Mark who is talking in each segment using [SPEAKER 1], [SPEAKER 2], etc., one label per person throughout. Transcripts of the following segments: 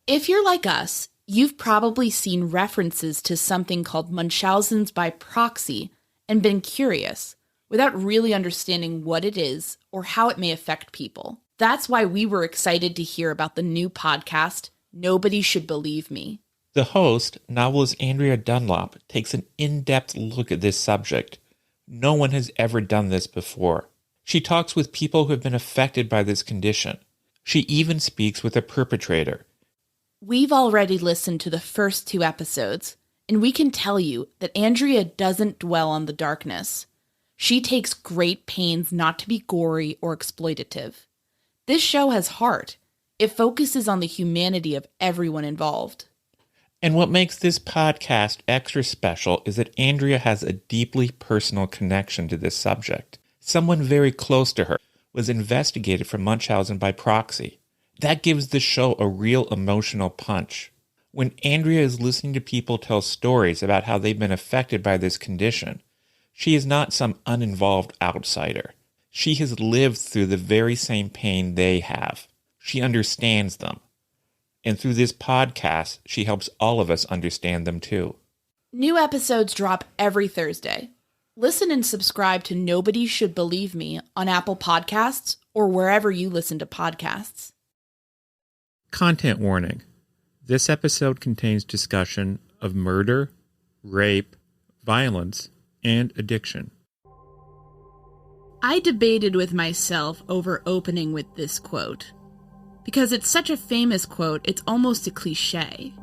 [SPEAKER 1] If you're like us, you've probably seen references to something called Munchausen's by proxy and been curious, without really understanding what it is or how it may affect people. That's why we were excited to hear about the new podcast, Nobody Should Believe Me.
[SPEAKER 2] The host, novelist Andrea Dunlop, takes an in-depth look at this subject. No one has ever done this before. She talks with people who have been affected by this condition. She even speaks with a perpetrator.
[SPEAKER 1] We've already listened to the first 2 episodes, and we can tell you that Andrea doesn't dwell on the darkness. She takes great pains not to be gory or exploitative. This show has heart. It focuses on the humanity of everyone involved.
[SPEAKER 2] And what makes this podcast extra special is that Andrea has a deeply personal connection to this subject. Someone very close to her was investigated for Munchausen by proxy. That gives the show a real emotional punch. When Andrea is listening to people tell stories about how they've been affected by this condition, she is not some uninvolved outsider. She has lived through the very same pain they have. She understands them. And through this podcast, she helps all of us understand them too.
[SPEAKER 1] New episodes drop every Thursday. Listen and subscribe to Nobody Should Believe Me on Apple Podcasts or wherever you listen to podcasts.
[SPEAKER 2] Content warning. This episode contains discussion of murder, rape, violence, and addiction.
[SPEAKER 1] I debated with myself over opening with this quote. Because it's such a famous quote, it's almost a cliche.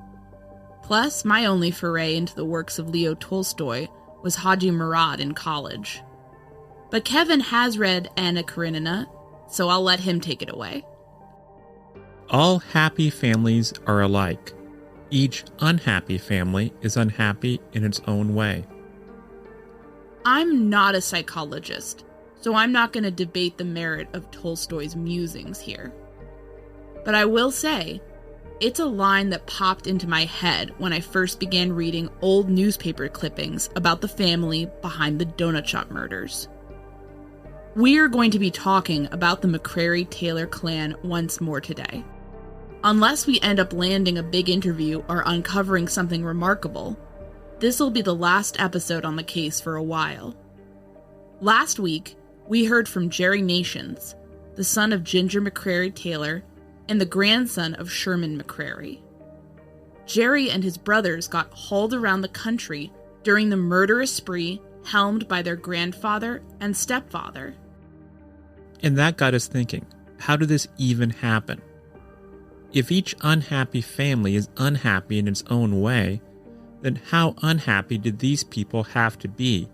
[SPEAKER 1] Plus, my only foray into the works of Leo Tolstoy was Haji Murad in college. But Kevin has read Anna Karenina, so I'll let him take it away.
[SPEAKER 2] All happy families are alike. Each unhappy family is unhappy in its own way.
[SPEAKER 1] I'm not a psychologist, so I'm not going to debate the merit of Tolstoy's musings here. But I will say, it's a line that popped into my head when I first began reading old newspaper clippings about the family behind the donut shop murders. We are going to be talking about the McCrary-Taylor clan once more today. Unless we end up landing a big interview or uncovering something remarkable, this will be the last episode on the case for a while. Last week, we heard from Jerry Nations, the son of Ginger McCrary-Taylor and the grandson of Sherman McCrary. Jerry and his brothers got hauled around the country during the murderous spree helmed by their grandfather and stepfather.
[SPEAKER 2] And that got us thinking, how did this even happen? If each unhappy family is unhappy in its own way, then how unhappy did these people have to be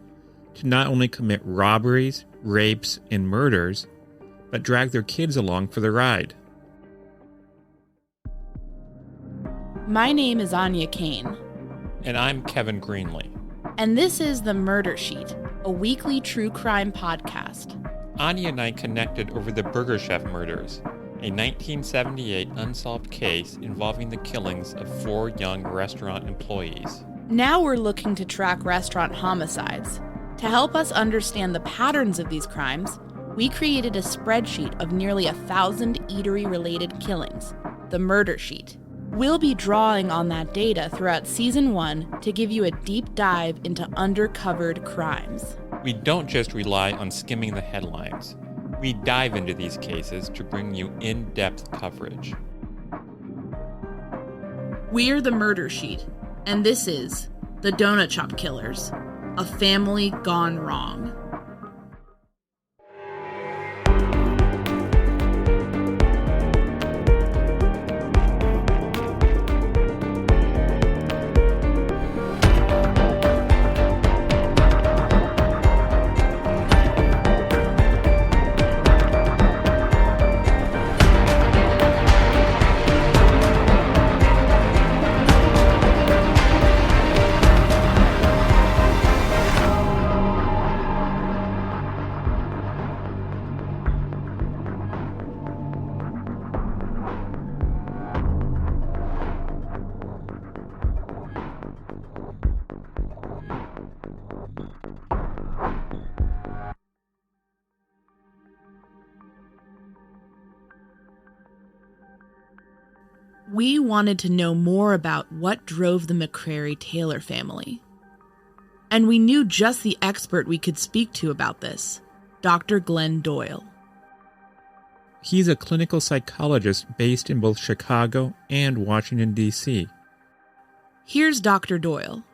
[SPEAKER 2] to not only commit robberies, rapes, and murders, but drag their kids along for the ride?
[SPEAKER 1] My name is Anya Kane.
[SPEAKER 2] And I'm Kevin Greenlee.
[SPEAKER 1] And this is The Murder Sheet, a weekly true crime podcast.
[SPEAKER 2] Anya and I connected over the Burger Chef murders, a 1978 unsolved case involving the killings of 4 young restaurant employees.
[SPEAKER 1] Now we're looking to track restaurant homicides. To help us understand the patterns of these crimes, we created a spreadsheet of nearly 1,000 eatery-related killings, the Murder Sheet. We'll be drawing on that data throughout Season 1 to give you a deep dive into undercovered crimes.
[SPEAKER 2] We don't just rely on skimming the headlines. We dive into these cases to bring you in-depth coverage.
[SPEAKER 1] We're the Murder Sheet, and this is The Donut Shop Killers, a family gone wrong. wanted to know more about what drove the McCrary-Taylor family. And we knew just the expert we could speak to about this, Dr. Glenn Doyle.
[SPEAKER 2] He's a clinical psychologist based in both Chicago and Washington, D.C.
[SPEAKER 1] Here's Dr. Doyle.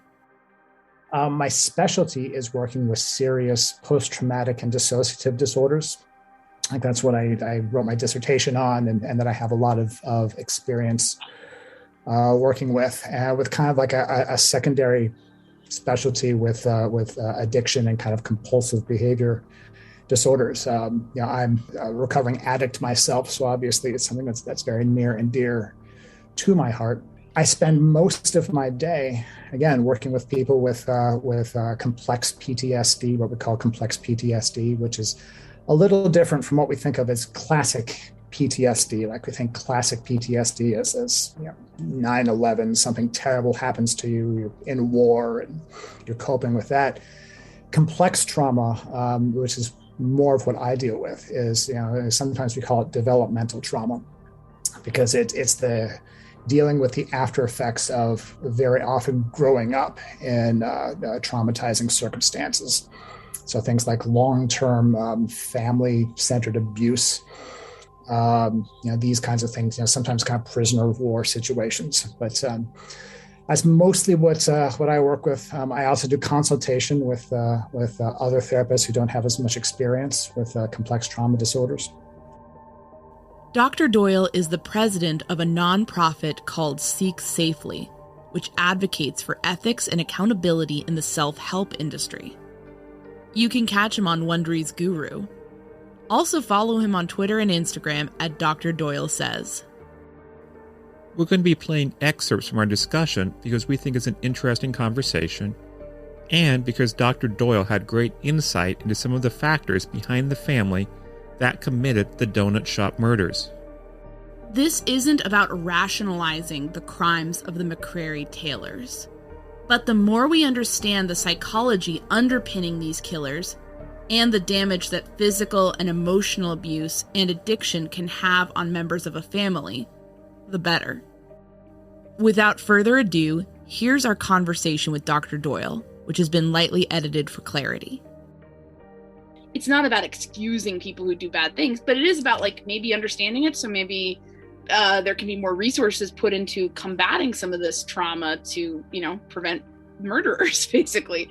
[SPEAKER 3] My specialty is working with serious post-traumatic and dissociative disorders. Like that's what I wrote my dissertation on, and that I have a lot of experience working with kind of like a secondary specialty with addiction and kind of compulsive behavior disorders. I'm a recovering addict myself, so obviously it's something that's very near and dear to my heart. I spend most of my day, again, working with people with complex PTSD, what we call complex PTSD, which is a little different from what we think of as classic PTSD. Like we think classic PTSD as 9/11, something terrible happens to you, you're in war and you're coping with that. Complex trauma, which is more of what I deal with, is sometimes we call it developmental trauma, because it's the dealing with the after effects of very often growing up in traumatizing circumstances. So things like long-term family-centered abuse, these kinds of things, sometimes kind of prisoner of war situations. But that's mostly what I work with. I also do consultation with other therapists who don't have as much experience with complex trauma disorders.
[SPEAKER 1] Dr. Doyle is the president of a nonprofit called Seek Safely, which advocates for ethics and accountability in the self-help industry. You can catch him on Wondery's Guru. Also follow him on Twitter and Instagram at Dr. Doyle Says.
[SPEAKER 2] We're going to be playing excerpts from our discussion because we think it's an interesting conversation, and because Dr. Doyle had great insight into some of the factors behind the family that committed the donut shop murders.
[SPEAKER 1] This isn't about rationalizing the crimes of the McCrary-Taylors. But the more we understand the psychology underpinning these killers and the damage that physical and emotional abuse and addiction can have on members of a family, the better. Without further ado, here's our conversation with Dr. Doyle, which has been lightly edited for clarity.
[SPEAKER 4] It's not about excusing people who do bad things, but it is about maybe understanding it. So maybe there can be more resources put into combating some of this trauma to, prevent murderers, basically.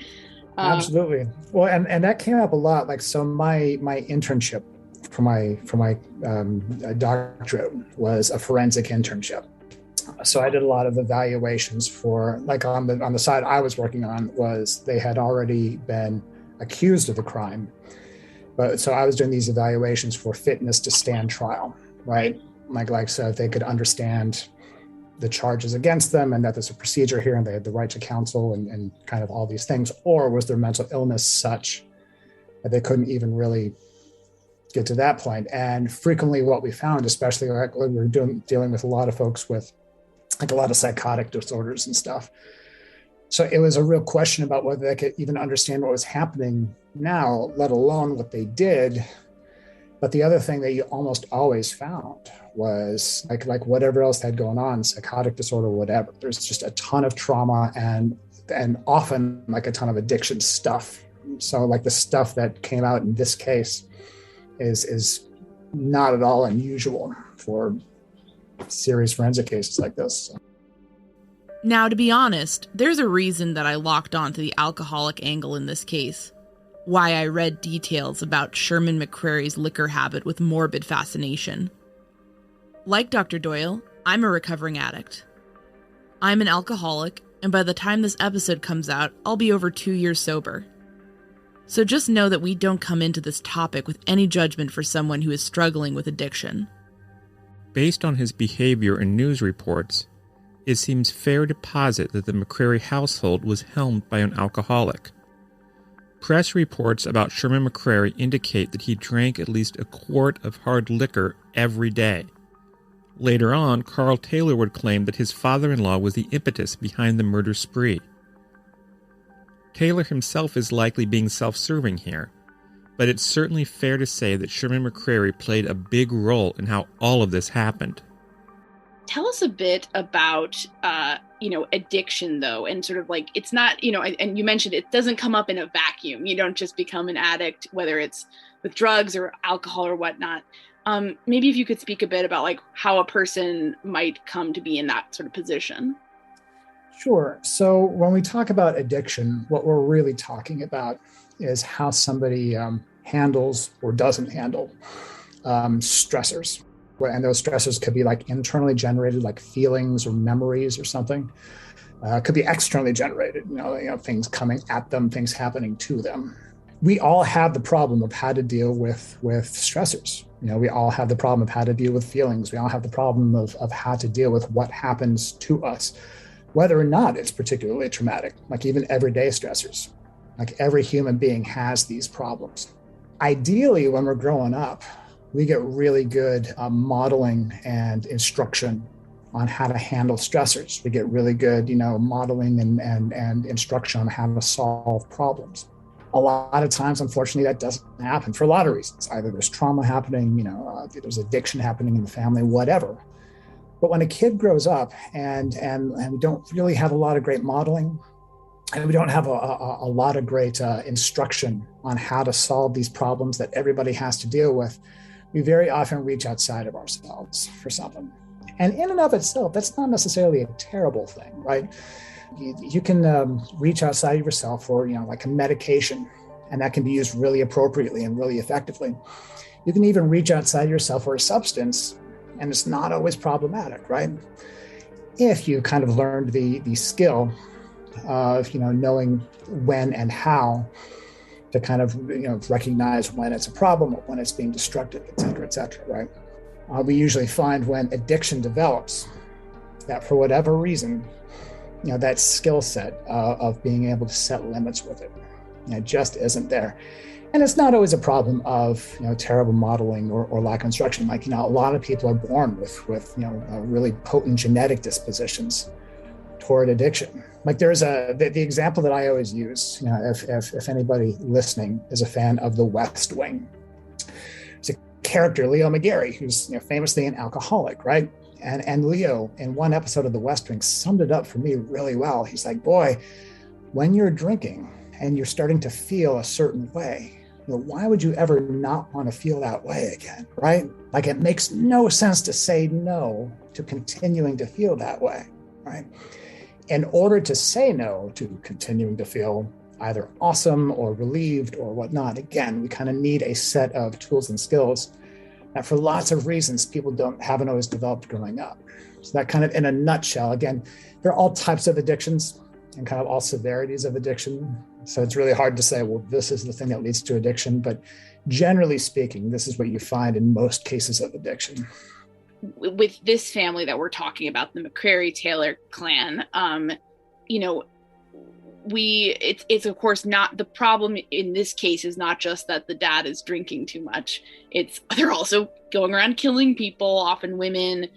[SPEAKER 3] Absolutely. Well, and that came up a lot. So my internship for my doctorate was a forensic internship. So I did a lot of evaluations for, on the side I was working on, was they had already been accused of the crime. But so I was doing these evaluations for fitness to stand trial, right? So if they could understand the charges against them and that there's a procedure here and they had the right to counsel and kind of all these things, or was their mental illness such that they couldn't even really get to that point? And frequently what we found, especially when we were dealing with a lot of folks with a lot of psychotic disorders and stuff. So it was a real question about whether they could even understand what was happening now, let alone what they did. But the other thing that you almost always found was like whatever else had going on, psychotic disorder, whatever, there's just a ton of trauma and often a ton of addiction stuff. So the stuff that came out in this case is not at all unusual for serious forensic cases like this.
[SPEAKER 1] Now, to be honest, there's a reason that I locked on to the alcoholic angle in this case. Why I read details about Sherman McCrary's liquor habit with morbid fascination. Like Dr. Doyle, I'm a recovering addict. I'm an alcoholic, and by the time this episode comes out, I'll be over 2 years sober. So just know that we don't come into this topic with any judgment for someone who is struggling with addiction.
[SPEAKER 2] Based on his behavior in news reports, it seems fair to posit that the McCrary household was helmed by an alcoholic. Press reports about Sherman McCrary indicate that he drank at least a quart of hard liquor every day. Later on, Carl Taylor would claim that his father-in-law was the impetus behind the murder spree. Taylor himself is likely being self-serving here, but it's certainly fair to say that Sherman McCrary played a big role in how all of this happened.
[SPEAKER 4] Tell us a bit about, addiction, though, and sort of like, it's not, and you mentioned it doesn't come up in a vacuum. You don't just become an addict, whether it's with drugs or alcohol or whatnot. Maybe if you could speak a bit about like how a person might come to be in that sort of position.
[SPEAKER 3] Sure. So when we talk about addiction, what we're really talking about is how somebody handles or doesn't handle stressors. And those stressors could be like internally generated, like feelings or memories or something. It could be externally generated, things coming at them, things happening to them. We all have the problem of how to deal with stressors. We all have the problem of how to deal with feelings. We all have the problem of how to deal with what happens to us, whether or not it's particularly traumatic, like even everyday stressors. Like every human being has these problems. Ideally, when we're growing up, we get really good modeling and instruction on how to handle stressors. We get really good, modeling and instruction on how to solve problems. A lot of times, unfortunately, that doesn't happen for a lot of reasons. Either there's trauma happening, there's addiction happening in the family, whatever. But when a kid grows up and we don't really have a lot of great modeling, and we don't have a lot of great instruction on how to solve these problems that everybody has to deal with, we very often reach outside of ourselves for something. And in and of itself, that's not necessarily a terrible thing, right? You can reach outside of yourself for, like a medication, and that can be used really appropriately and really effectively. You can even reach outside yourself for a substance, and it's not always problematic, right? If you kind of learned the skill of, knowing when and how to kind of, recognize when it's a problem or when it's being destructive, et cetera, right? We usually find when addiction develops that for whatever reason, that skill set of being able to set limits with it, just isn't there. And it's not always a problem of, terrible modeling or lack of instruction. Like, a lot of people are born with really potent genetic dispositions toward addiction. Like there's the example that I always use, if anybody listening is a fan of The West Wing. It's a character, Leo McGarry, who's famously an alcoholic, right? And Leo, in one episode of The West Wing, summed it up for me really well. He's like, boy, when you're drinking and you're starting to feel a certain way, why would you ever not want to feel that way again, right? Like it makes no sense to say no to continuing to feel that way, right? In order to say no to continuing to feel either awesome or relieved or whatnot, again, we kind of need a set of tools and skills that for lots of reasons people haven't always developed growing up. So that kind of in a nutshell, again, there are all types of addictions and kind of all severities of addiction. So it's really hard to say, well, this is the thing that leads to addiction. But generally speaking, this is what you find in most cases of addiction.
[SPEAKER 4] With this family that we're talking about, the McCrary-Taylor clan, it's of course not, the problem in this case is not just that the dad is drinking too much. They're also going around killing people, often women.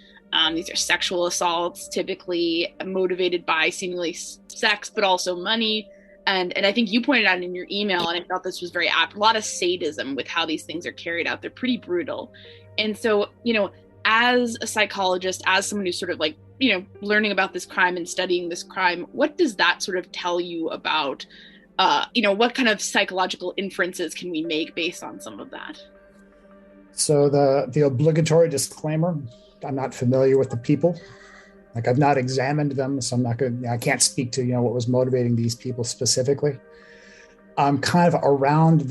[SPEAKER 4] These are sexual assaults, typically motivated by seemingly sex, but also money. And I think you pointed out in your email, and I thought this was very apt, a lot of sadism with how these things are carried out. They're pretty brutal. And so, as a psychologist, as someone who's sort of like, learning about this crime and studying this crime, what does that sort of tell you about, what kind of psychological inferences can we make based on some of that?
[SPEAKER 3] So the obligatory disclaimer, I'm not familiar with the people. Like I've not examined them, so I can't speak to, what was motivating these people specifically. I'm kind of around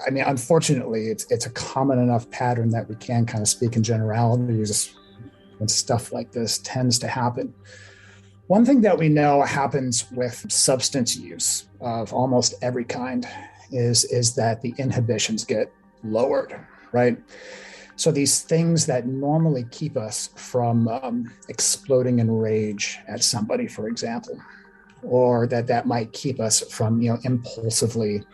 [SPEAKER 3] unfortunately, it's a common enough pattern that we can kind of speak in generalities when stuff like this tends to happen. One thing that we know happens with substance use of almost every kind is that the inhibitions get lowered, right? So these things that normally keep us from exploding in rage at somebody, for example, or that might keep us from, impulsively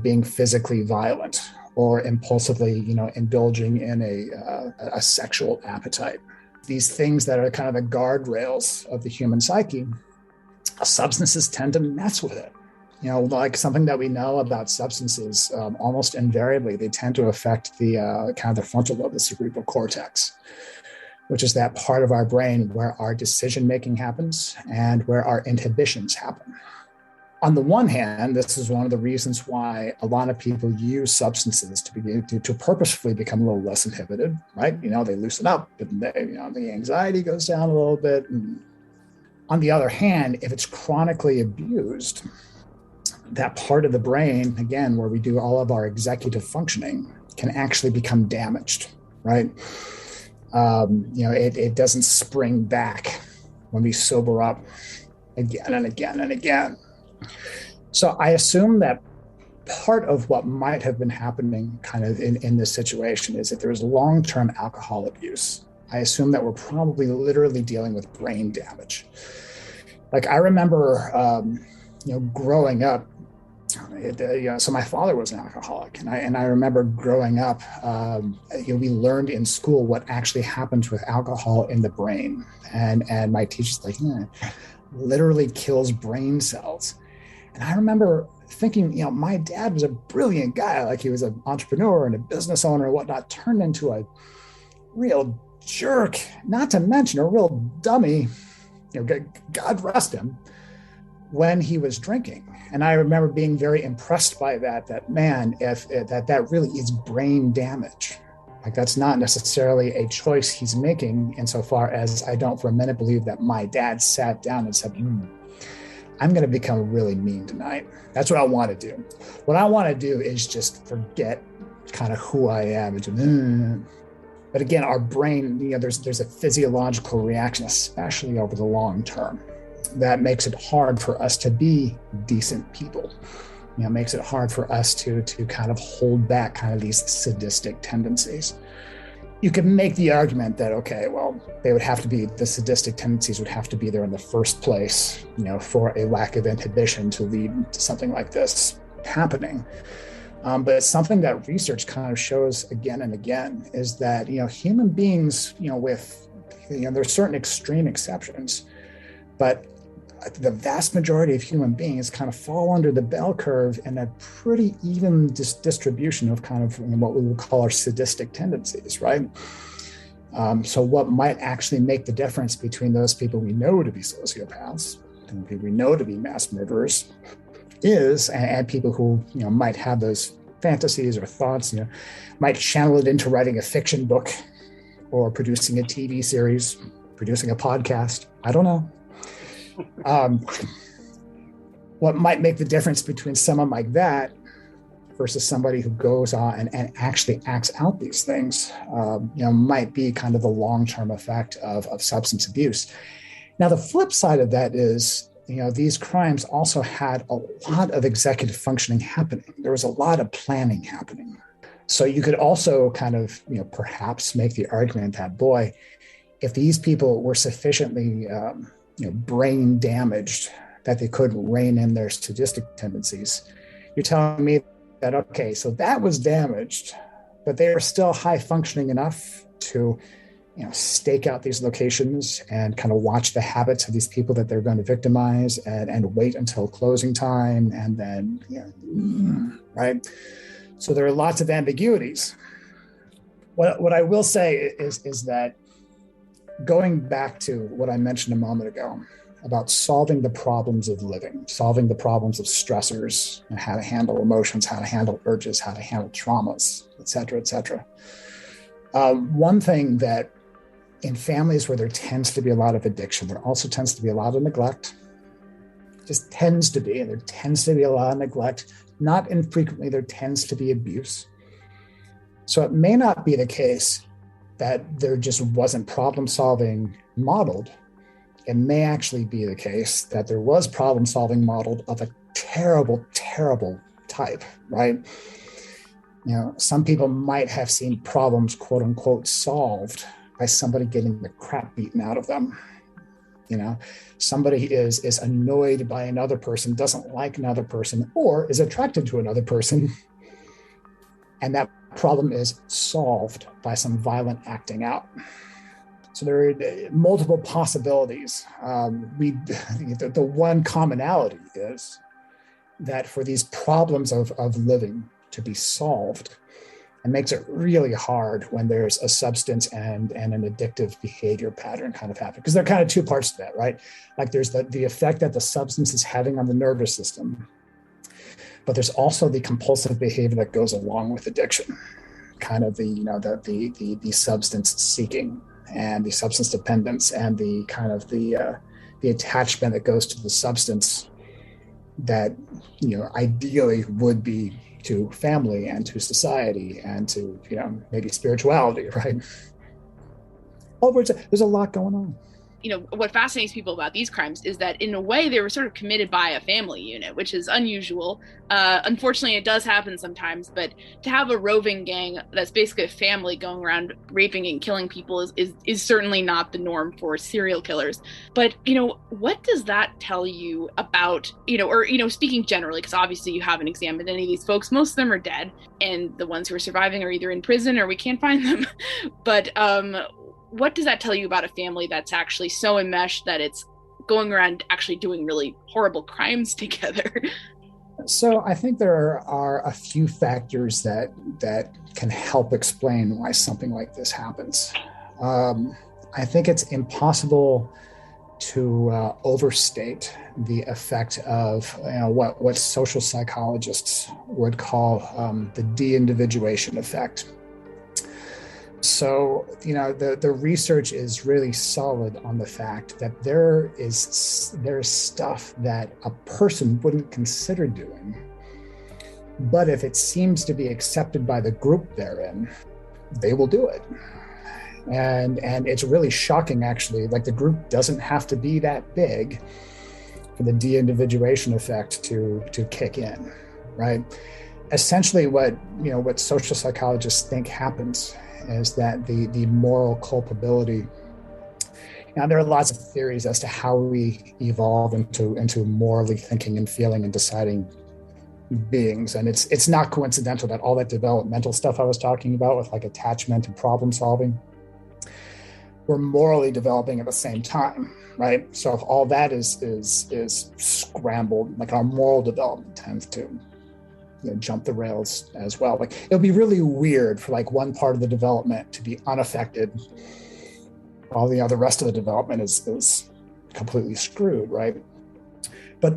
[SPEAKER 3] being physically violent or impulsively, indulging in a sexual appetite. These things that are kind of the guardrails of the human psyche, substances tend to mess with it. Like something that we know about substances, almost invariably, they tend to affect the kind of the frontal lobe, the cerebral cortex. which is that part of our brain where our decision making happens and where our inhibitions happen. On the one hand, this is one of the reasons why a lot of people use substances to purposefully become a little less inhibited, right? They loosen up, and the anxiety goes down a little bit. And on the other hand, if it's chronically abused, that part of the brain, again, where we do all of our executive functioning, can actually become damaged, right? It doesn't spring back when we sober up again and again and again. So I assume that part of what might have been happening kind of in this situation is that there's long-term alcohol abuse. I assume that we're probably literally dealing with brain damage. Like I remember, growing up, so my father was an alcoholic, and I remember growing up, we learned in school what actually happens with alcohol in the brain, and my teacher's like, literally kills brain cells. And I remember thinking, my dad was a brilliant guy, like he was an entrepreneur and a business owner and whatnot, turned into a real jerk, not to mention a real dummy, God rest him, when he was drinking. And I remember being very impressed by that man, if that really is brain damage. Like that's not necessarily a choice he's making, insofar as I don't for a minute believe that my dad sat down and said, I'm going to become really mean tonight. That's what I want to do. What I want to do is just forget kind of who I am. But again, our brain, there's a physiological reaction, especially over the long term, that makes it hard for us to be decent people. Makes it hard for us to kind of hold back kind of these sadistic tendencies. You could make the argument that, okay, well, the sadistic tendencies would have to be there in the first place, for a lack of inhibition to lead to something like this happening. But it's something that research kind of shows again and again is that, human beings, there's certain extreme exceptions, but the vast majority of human beings kind of fall under the bell curve in a pretty even distribution of kind of what we would call our sadistic tendencies, right? So what might actually make the difference between those people we know to be sociopaths and people we know to be mass murderers and people who, might have those fantasies or thoughts, might channel it into writing a fiction book or producing a TV series, producing a podcast. I don't know. What might make the difference between someone like that versus somebody who goes on and actually acts out these things, might be kind of the long-term effect of substance abuse. Now, the flip side of that is, these crimes also had a lot of executive functioning happening. There was a lot of planning happening. So you could also kind of, perhaps make the argument that, boy, if these people were sufficiently brain damaged that they couldn't rein in their sadistic tendencies, you're telling me that, okay, so that was damaged, but they are still high functioning enough to, stake out these locations and kind of watch the habits of these people that they're going to victimize and wait until closing time. And then, right. So there are lots of ambiguities. What I will say is that, going back to what I mentioned a moment ago about solving the problems of living, solving the problems of stressors and how to handle emotions, how to handle urges, how to handle traumas, et cetera, et cetera. One thing that in families where there tends to be a lot of addiction, there also tends to be a lot of neglect. Just tends to be, and there tends to be a lot of neglect. Not infrequently, there tends to be abuse. So it may not be the case that there just wasn't problem solving modeled. It may actually be the case that there was problem solving modeled of a terrible, terrible type, right? Some people might have seen problems, quote unquote, solved by somebody getting the crap beaten out of them. Somebody is annoyed by another person, doesn't like another person, or is attracted to another person. And that problem is solved by some violent acting out. So there are multiple possibilities. The one commonality is that for these problems of living to be solved, and makes it really hard when there's a substance and an addictive behavior pattern kind of happen. Because there are kind of two parts to that, right? Like there's the effect that the substance is having on the nervous system, but there's also the compulsive behavior that goes along with addiction, kind of the substance seeking and the substance dependence and the kind of the attachment that goes to the substance that, ideally would be to family and to society and to, maybe spirituality, right? Over, there's a lot going on.
[SPEAKER 4] What fascinates people about these crimes is that in a way they were sort of committed by a family unit, which is unusual. Unfortunately, it does happen sometimes, but to have a roving gang that's basically a family going around raping and killing people is certainly not the norm for serial killers. But, what does that tell you about, speaking generally, because obviously you haven't examined any of these folks, most of them are dead, and the ones who are surviving are either in prison or we can't find them. But, what does that tell you about a family that's actually so enmeshed that it's going around actually doing really horrible crimes together?
[SPEAKER 3] So I think there are a few factors that can help explain why something like this happens. I think it's impossible to overstate the effect of what social psychologists would call the de-individuation effect. So, the research is really solid on the fact that there's stuff that a person wouldn't consider doing, but if it seems to be accepted by the group they're in, they will do it. And it's really shocking, actually. Like, the group doesn't have to be that big for the de-individuation effect to kick in, right? Essentially, what social psychologists think happens is that the moral culpability. Now, there are lots of theories as to how we evolve into morally thinking and feeling and deciding beings. And it's not coincidental that all that developmental stuff I was talking about with like attachment and problem solving, we're morally developing at the same time, right? So if all that is scrambled, like our moral development tends to jump the rails as well. Like, it'll be really weird for like one part of the development to be unaffected while the rest of the development is completely screwed, right? But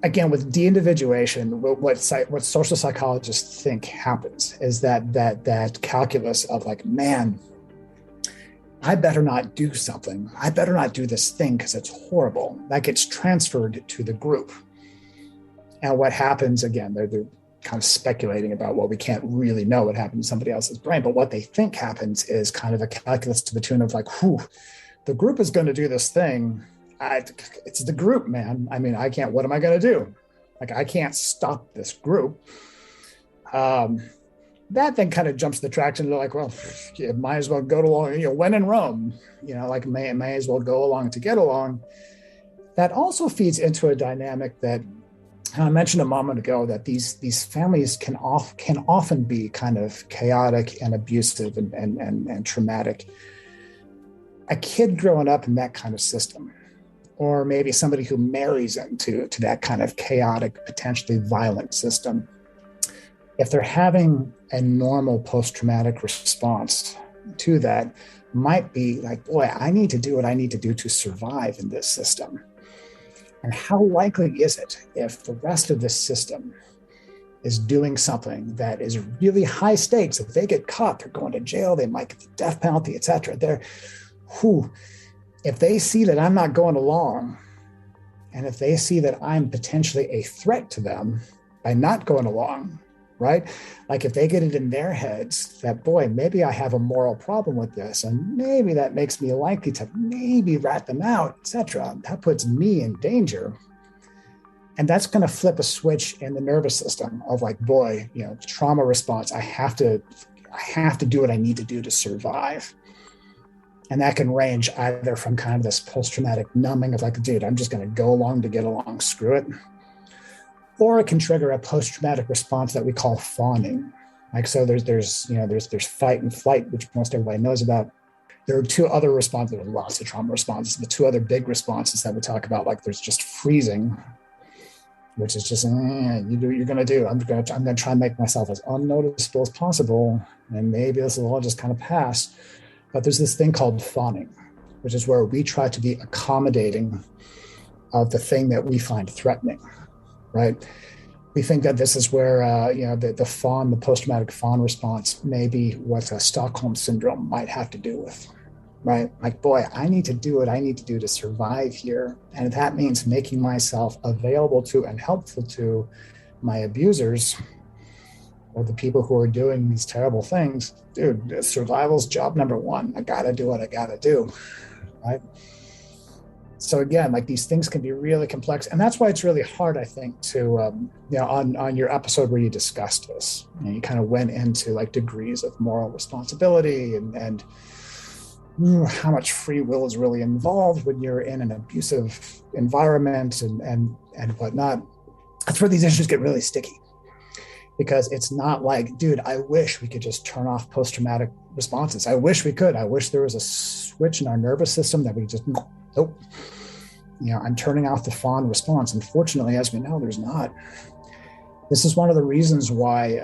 [SPEAKER 3] again, with de-individuation, what social psychologists think happens is that calculus of like, man, I better not do something. I better not do this thing because it's horrible. That gets transferred to the group. And what happens, again, they're kind of speculating about what we can't really know what happened in somebody else's brain. But what they think happens is kind of a calculus to the tune of like, the group is going to do this thing. It's the group, man. I mean, what am I going to do? Like, I can't stop this group. That then kind of jumps the traction to like, well, you might as well go along, when in Rome, like may as well go along to get along. That also feeds into a dynamic that I mentioned a moment ago, that these families can often be kind of chaotic and abusive and traumatic. A kid growing up in that kind of system, or maybe somebody who marries into that kind of chaotic, potentially violent system, if they're having a normal post-traumatic response to that, might be like, boy, I need to do what I need to do to survive in this system. And how likely is it if the rest of this system is doing something that is really high stakes? If they get caught, they're going to jail, they might get the death penalty, etc. If they see that I'm not going along, and if they see that I'm potentially a threat to them by not going along, right? Like, if they get it in their heads that, boy, maybe I have a moral problem with this, and maybe that makes me likely to maybe rat them out, etc. That puts me in danger. And that's going to flip a switch in the nervous system of like, boy, trauma response. I have to do what I need to do to survive. And that can range either from kind of this post-traumatic numbing of like, dude, I'm just going to go along to get along, screw it. Or it can trigger a post-traumatic response that we call fawning. Like, so there's fight and flight, which most everybody knows about. There are two other responses. There are lots of trauma responses. The two other big responses that we talk about, like, there's just freezing, which is just, you do what you're going to do. I'm going to try and make myself as unnoticeable as possible. And maybe this will all just kind of pass. But there's this thing called fawning, which is where we try to be accommodating of the thing that we find threatening, right? We think that this is where, the fawn, the post-traumatic fawn response may be what Stockholm syndrome might have to do with, right? Like, boy, I need to do what I need to do to survive here. And that means making myself available to and helpful to my abusers or the people who are doing these terrible things. Dude, survival's job number one. I got to do what I got to do, right? So again, like, these things can be really complex. And that's why it's really hard, I think, to, on your episode where you discussed this, you kind of went into like degrees of moral responsibility and how much free will is really involved when you're in an abusive environment and whatnot. That's where these issues get really sticky, because it's not like, dude, I wish we could just turn off post-traumatic responses. I wish we could. I wish there was a switch in our nervous system that we just, nope. I'm turning off the fawn response. Unfortunately, as we know, there's not. This is one of the reasons why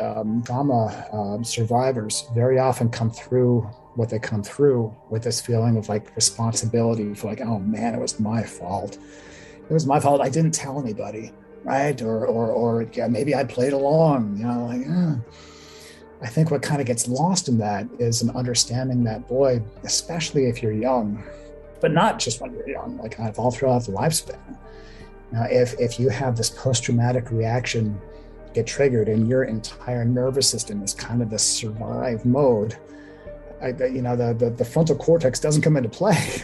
[SPEAKER 3] trauma survivors very often come through what they come through with this feeling of like responsibility for like, oh man, it was my fault. It was my fault. I didn't tell anybody, right? Or yeah, maybe I played along, I think what kind of gets lost in that is an understanding that, boy, especially if you're young, but not just when you're young, like kind of all throughout the lifespan. Now, if you have this post-traumatic reaction get triggered and your entire nervous system is kind of the survive mode, the frontal cortex doesn't come into play.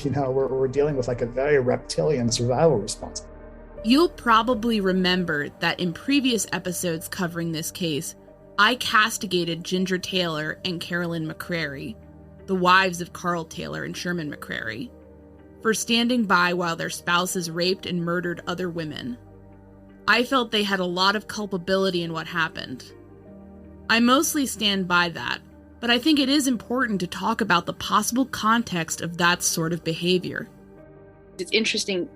[SPEAKER 3] We're dealing with like a very reptilian survival response.
[SPEAKER 1] You'll probably remember that in previous episodes covering this case, I castigated Ginger Taylor and Carolyn McCrary, the wives of Carl Taylor and Sherman McCrary, for standing by while their spouses raped and murdered other women. I felt they had a lot of culpability in what happened. I mostly stand by that, but I think it is important to talk about the possible context of that sort of behavior.
[SPEAKER 4] It's interesting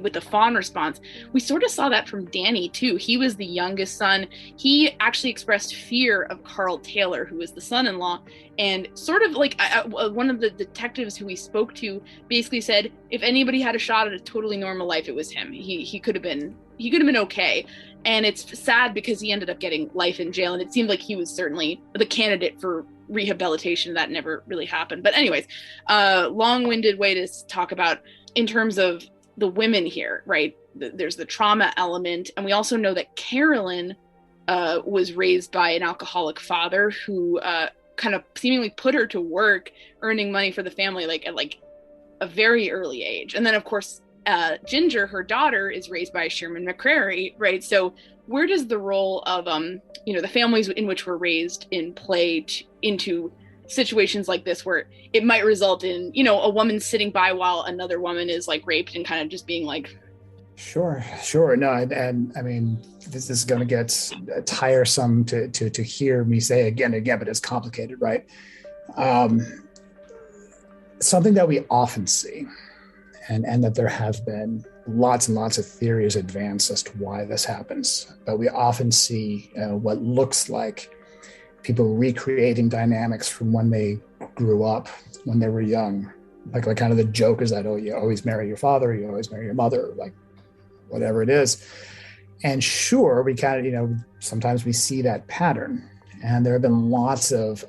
[SPEAKER 4] with the fawn response. We sort of saw that from Danny too. He was the youngest son. He actually expressed fear of Carl Taylor, who was the son-in-law, and sort of like one of the detectives who we spoke to basically said, if anybody had a shot at a totally normal life, it was him. He could have been okay. And it's sad because he ended up getting life in jail, and it seemed like he was certainly the candidate for rehabilitation. That never really happened. But anyways, long-winded way to talk about in terms of the women here, right? There's the trauma element. And we also know that Carolyn was raised by an alcoholic father who kind of seemingly put her to work earning money for the family, at a very early age. And then of course, Ginger, her daughter, is raised by Sherman McCrary, right? So where does the role of, the families in which we're raised in play into situations like this, where it might result in, a woman sitting by while another woman is like raped and kind of just being like,
[SPEAKER 3] Sure. No, and I mean, this is going to get tiresome to hear me say again and again, but it's complicated, right? Something that we often see, and that there have been lots and lots of theories advanced as to why this happens, but we often see what looks like people recreating dynamics from when they grew up, when they were young. Like kind of the joke is that, oh, you always marry your father, you always marry your mother, like whatever it is. And sure, we kind of, sometimes we see that pattern. And there have been lots of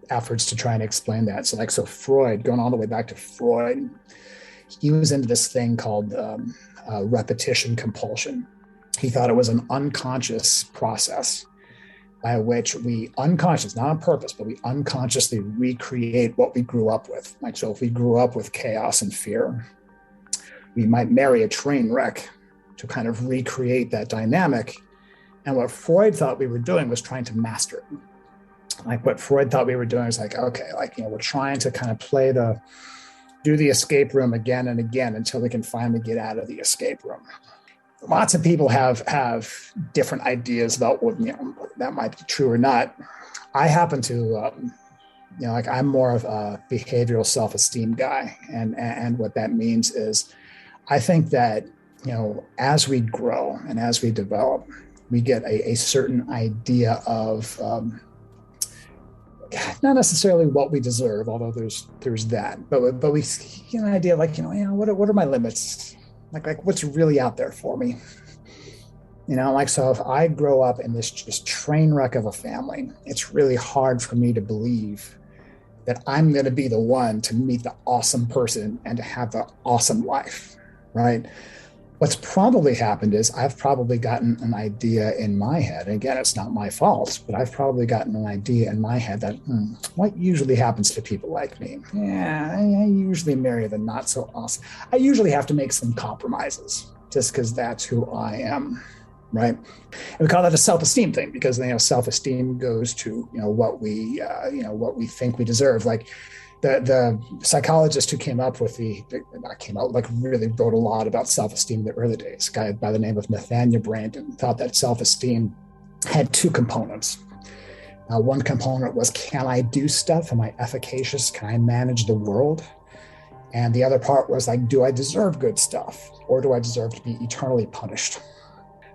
[SPEAKER 3] efforts to try and explain that. So Freud, going all the way back to Freud, he was into this thing called repetition compulsion. He thought it was an unconscious process by which we not on purpose, but we unconsciously recreate what we grew up with. Like, so if we grew up with chaos and fear, we might marry a train wreck to kind of recreate that dynamic. And what Freud thought we were doing was trying to master it. Like what Freud thought we were doing is like, okay, we're trying to kind of do the escape room again and again until we can finally get out of the escape room. Lots of people have different ideas about what, that might be true or not. I happen to, I'm more of a behavioral self-esteem guy. And what that means is I think that as we grow and as we develop, we get a certain idea of not necessarily what we deserve, although there's that, but we get an idea like, what are my limits? Like what's really out there for me? So if I grow up in this just train wreck of a family, it's really hard for me to believe that I'm going to be the one to meet the awesome person and to have the awesome life, right? What's probably happened is I've probably gotten an idea in my head. And again, it's not my fault, but I've probably gotten an idea in my head that what usually happens to people like me? Yeah, I usually marry the not so awesome. I usually have to make some compromises just because that's who I am, right? And we call that a self-esteem thing because self-esteem goes to what we think we deserve. Like the psychologist who came up with really wrote a lot about self-esteem in the early days. A guy by the name of Nathaniel Brandon thought that self-esteem had two components. One component was, can I do stuff? Am I efficacious? Can I manage the world? And the other part was like, do I deserve good stuff? Or do I deserve to be eternally punished?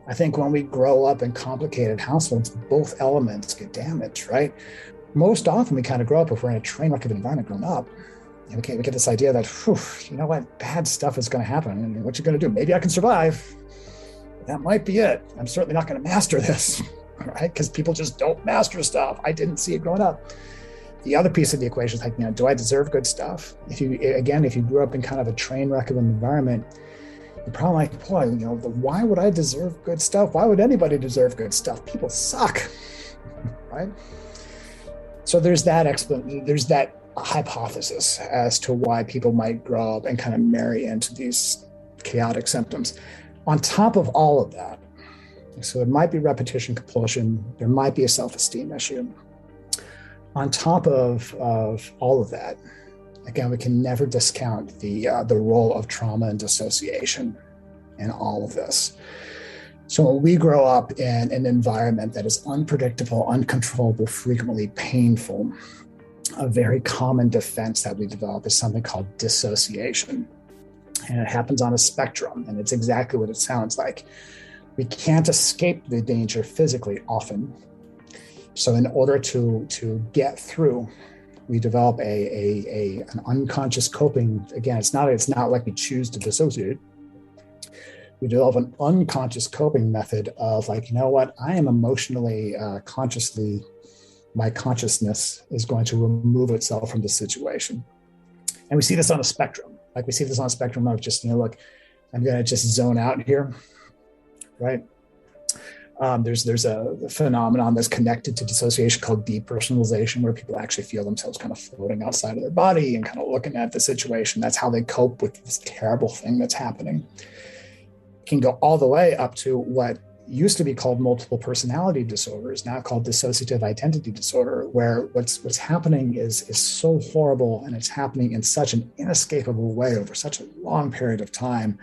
[SPEAKER 3] I think when we grow up in complicated households, both elements get damaged, right? Most often we kind of grow up, if we're in a train wreck of an environment growing up, and we get this idea that, bad stuff is going to happen. And what you're going to do? Maybe I can survive. That might be it. I'm certainly not going to master this, right? Because people just don't master stuff. I didn't see it growing up. The other piece of the equation is like, do I deserve good stuff? If you grew up in kind of a train wreck of an environment, you're probably like, why would I deserve good stuff? Why would anybody deserve good stuff? People suck, right? So there's that hypothesis as to why people might grow up and kind of marry into these chaotic symptoms. On top of all of that, so it might be repetition compulsion, there might be a self-esteem issue. On top of all of that, again, we can never discount the role of trauma and dissociation in all of this. So when we grow up in an environment that is unpredictable, uncontrollable, frequently painful, a very common defense that we develop is something called dissociation. And it happens on a spectrum, and it's exactly what it sounds like. We can't escape the danger physically often. So in order to get through, we develop an unconscious coping. Again, it's not like we choose to dissociate. We develop an unconscious coping method of like, I am emotionally, consciously, my consciousness is going to remove itself from the situation. And we see this on a spectrum. Like we see this on a spectrum of just, look, I'm going to just zone out here, right? There's a phenomenon that's connected to dissociation called depersonalization, where people actually feel themselves kind of floating outside of their body and kind of looking at the situation. That's how they cope with this terrible thing that's happening. It can go all the way up to what used to be called multiple personality disorders, now called dissociative identity disorder, where what's happening is so horrible, and it's happening in such an inescapable way over such a long period of time.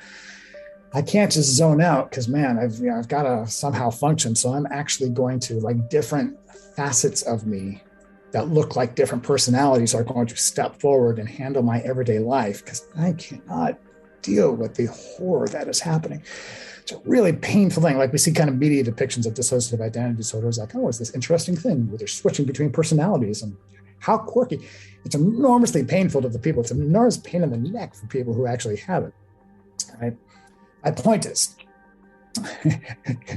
[SPEAKER 3] I can't just zone out because, man, I've got to somehow function. So I'm actually going to, like, different facets of me that look like different personalities are going to step forward and handle my everyday life because I cannot deal with the horror that is happening. It's a really painful thing. Like we see kind of media depictions of dissociative identity disorders, like, it's this interesting thing where they're switching between personalities and how quirky. It's enormously painful to the people. It's an enormous pain in the neck for people who actually have it, right? My point is,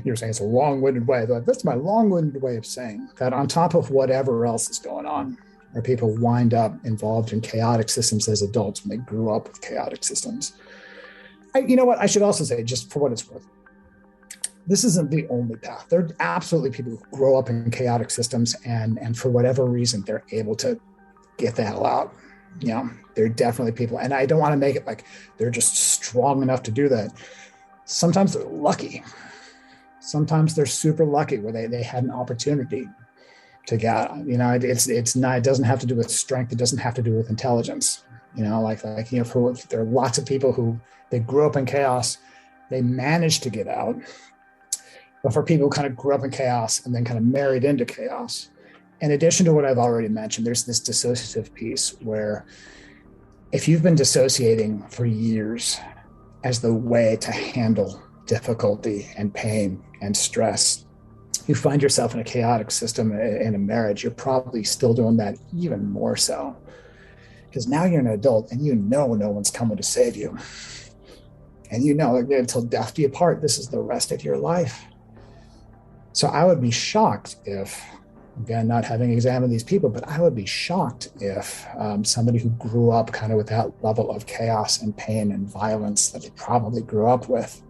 [SPEAKER 3] you're saying it's a long-winded way, but that's my long-winded way of saying that on top of whatever else is going on, where people wind up involved in chaotic systems as adults when they grew up with chaotic systems. I should also say, just for what it's worth, this isn't the only path. There are absolutely people who grow up in chaotic systems and for whatever reason, they're able to get the hell out. There are definitely people, and I don't want to make it like they're just strong enough to do that. Sometimes they're lucky. Sometimes they're super lucky where they had an opportunity to get out. It's not, it doesn't have to do with strength. It doesn't have to do with intelligence. There are lots of people who they grew up in chaos, they managed to get out. But for people who kind of grew up in chaos and then kind of married into chaos, in addition to what I've already mentioned, there's this dissociative piece where if you've been dissociating for years as the way to handle difficulty and pain and stress. You find yourself in a chaotic system in a marriage, you're probably still doing that even more so. Because now you're an adult and you know no one's coming to save you. And you know until death do you part, this is the rest of your life. So I would be shocked if, again, not having examined these people, but I would be shocked if somebody who grew up kind of with that level of chaos and pain and violence that they probably grew up with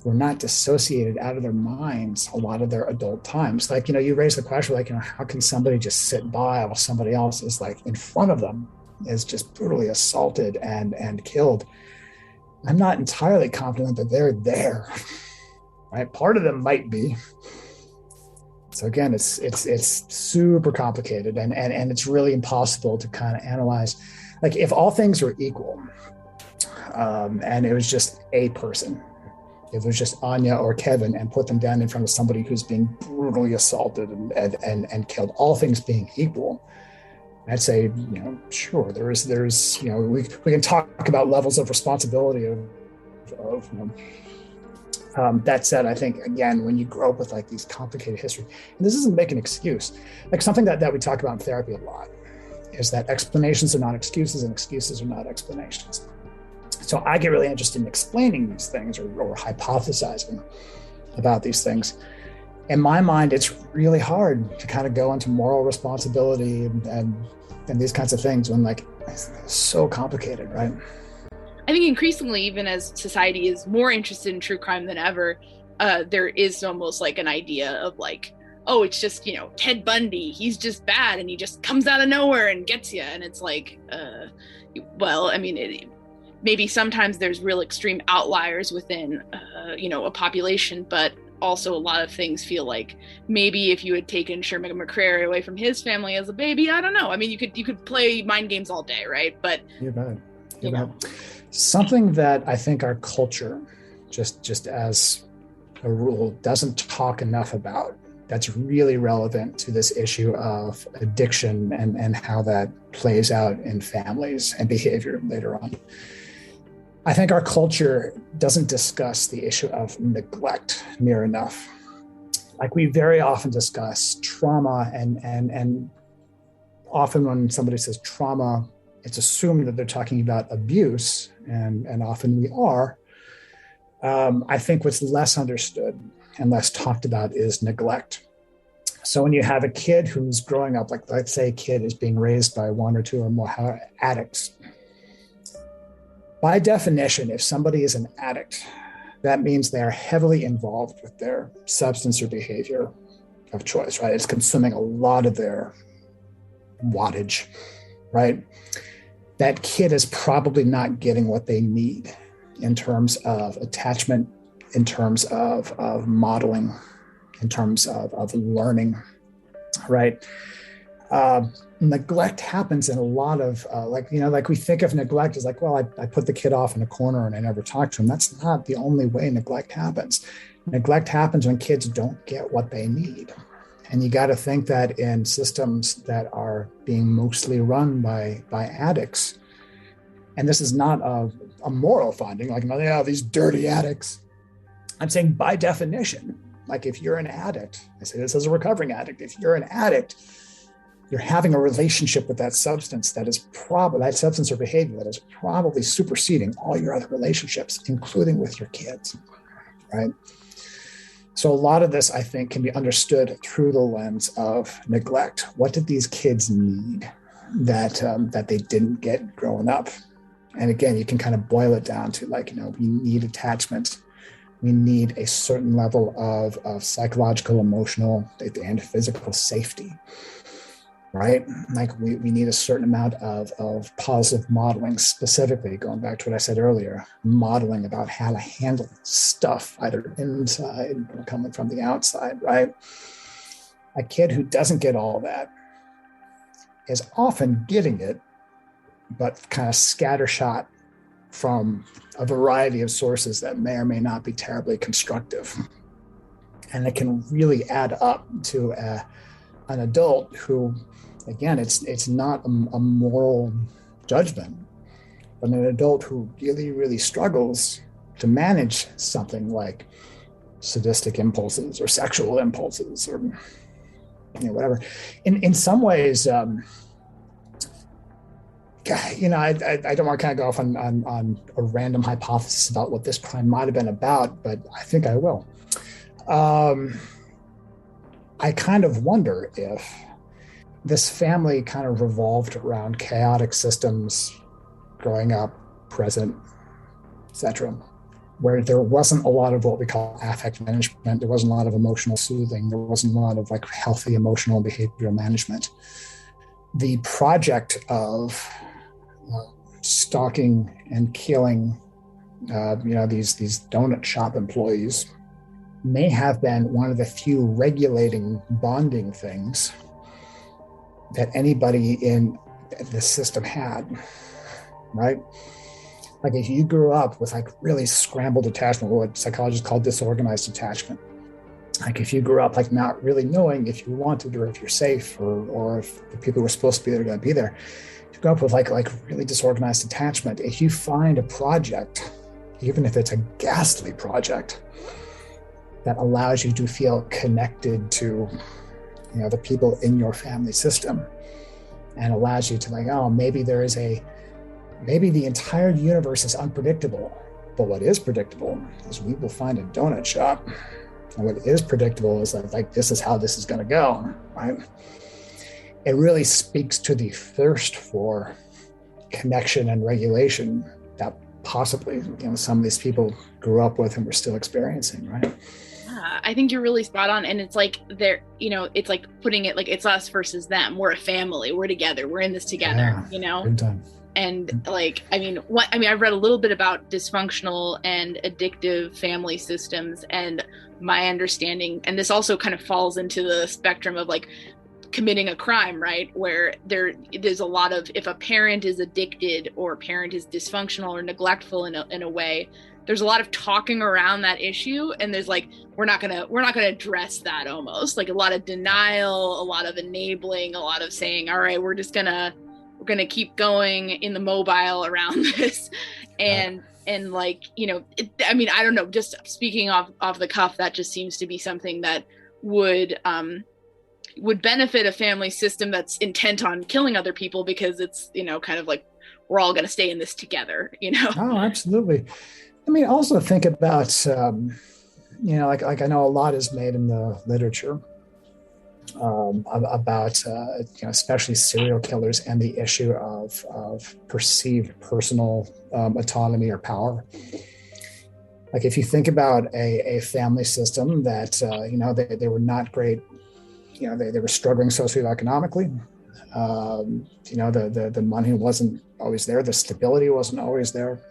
[SPEAKER 3] were not dissociated out of their minds a lot of their adult times. Like, you raise the question, like, how can somebody just sit by while somebody else is like in front of them is just brutally assaulted and killed? I'm not entirely confident that they're there, right? Part of them might be. So again, it's super complicated and it's really impossible to kind of analyze. Like if all things were equal, and it was just a person, if it was just Anya or Kevin and put them down in front of somebody who's being brutally assaulted and killed, all things being equal, I'd say, sure, there's we can talk about levels of responsibility that said, I think, again, when you grow up with like these complicated history, and this doesn't make an excuse, like something that we talk about in therapy a lot is that explanations are not excuses and excuses are not explanations. So I get really interested in explaining these things or hypothesizing about these things. In my mind, it's really hard to kind of go into moral responsibility and these kinds of things when like it's so complicated, right?
[SPEAKER 4] I think increasingly, even as society is more interested in true crime than ever, there is almost like an idea of like, oh, it's just, Ted Bundy, he's just bad and he just comes out of nowhere and gets you. And it's like, well, I mean, maybe sometimes there's real extreme outliers within, a population, but also a lot of things feel like maybe if you had taken Sherman McCrary away from his family as a baby, I don't know. I mean, you could play mind games all day, right? But
[SPEAKER 3] you bet. Something that I think our culture, just as a rule, doesn't talk enough about, that's really relevant to this issue of addiction and how that plays out in families and behavior later on. I think our culture doesn't discuss the issue of neglect near enough. Like we very often discuss trauma and often when somebody says trauma, it's assumed that they're talking about abuse, and often we are. I think what's less understood and less talked about is neglect. So when you have a kid who's growing up, like let's say a kid is being raised by one or two or more addicts. By definition, if somebody is an addict, that means they are heavily involved with their substance or behavior of choice, right? It's consuming a lot of their wattage, right? That kid is probably not getting what they need in terms of attachment, in terms of modeling, in terms of learning, right? Neglect happens in a lot of like we think of neglect as like, well, I put the kid off in a corner and I never talk to him. That's not the only way neglect happens. Neglect happens when kids don't get what they need. And you got to think that in systems that are being mostly run by addicts, and this is not a moral finding, like, these dirty addicts. I'm saying by definition, like if you're an addict, I say this as a recovering addict, if you're an addict, you're having a relationship with that substance that is probably, that substance or behavior that is probably superseding all your other relationships, including with your kids, right? So a lot of this, I think, can be understood through the lens of neglect. What did these kids need that they didn't get growing up? And again, you can kind of boil it down to like, we need attachment. We need a certain level of psychological, emotional, and physical safety, right? Like we need a certain amount of positive modeling, specifically going back to what I said earlier, modeling about how to handle stuff, either inside or coming from the outside, right? A kid who doesn't get all that is often getting it, but kind of scattershot from a variety of sources that may or may not be terribly constructive. And it can really add up to an adult who, again, it's not a moral judgment, But an adult who really, really struggles to manage something like sadistic impulses or sexual impulses or whatever. In some ways, I don't want to kind of go off on a random hypothesis about what this crime might have been about, but I think I will. I kind of wonder if this family kind of revolved around chaotic systems growing up, present, etc., where there wasn't a lot of what we call affect management. There wasn't a lot of emotional soothing. There wasn't a lot of like healthy emotional and behavioral management. The project of stalking and killing, these donut shop employees may have been one of the few regulating bonding things that anybody in the system had, right? Like if you grew up with like really scrambled attachment, what psychologists call disorganized attachment, like if you grew up like not really knowing if you wanted or if you're safe or if the people who were supposed to be there are going to be there, if you grew up with like really disorganized attachment, if you find a project, even if it's a ghastly project, that allows you to feel connected to the people in your family system and allows you to like, oh, maybe the entire universe is unpredictable, but what is predictable is we will find a donut shop. And what is predictable is that like, this is how this is going to go, right? It really speaks to the thirst for connection and regulation that possibly, some of these people grew up with and were still experiencing, right?
[SPEAKER 4] I think you're really spot on. And it's like it's like putting it like it's us versus them. We're a family. We're together. We're in this together,
[SPEAKER 3] Good time.
[SPEAKER 4] And like, I've read a little bit about dysfunctional and addictive family systems, and my understanding, and this also kind of falls into the spectrum of like committing a crime, right? Where there's a lot of, if a parent is addicted or a parent is dysfunctional or neglectful in a way, there's a lot of talking around that issue, and there's like we're not gonna address that, almost like a lot of denial, a lot of enabling, a lot of saying, all right, we're gonna keep going in the mobile around this, and like I don't know, just speaking off the cuff, that just seems to be something that would benefit a family system that's intent on killing other people, because it's kind of like we're all gonna stay in this together.
[SPEAKER 3] Oh, absolutely. Also think about, like I know a lot is made in the literature about, especially serial killers and the issue of perceived personal autonomy or power. Like if you think about a family system that, they were not great, they were struggling socioeconomically. The money wasn't always there. The stability wasn't always there.